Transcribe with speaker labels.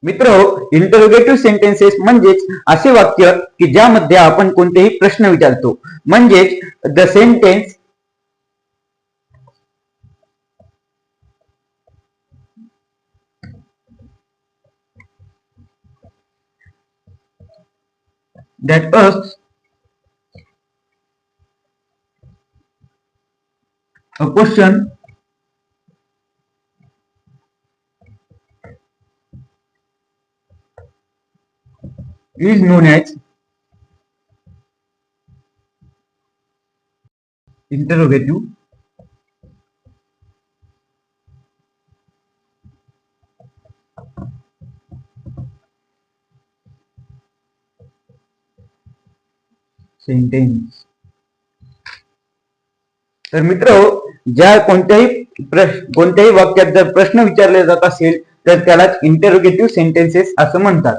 Speaker 1: मित्र, interrogative sentences म्हणजेच असे वाक्य की ज्यामध्ये आपण कोणतेही प्रश्न विचारतो. म्हणजेच the sentence that asks a question is known as interrogative sentence. तर मित्र, ज्या कोणत्याही वाक्यात जर प्रश्न विचारले जात असेल तर त्याला इंटरोगेटिव्ह सेंटेन्सेस असं म्हणतात.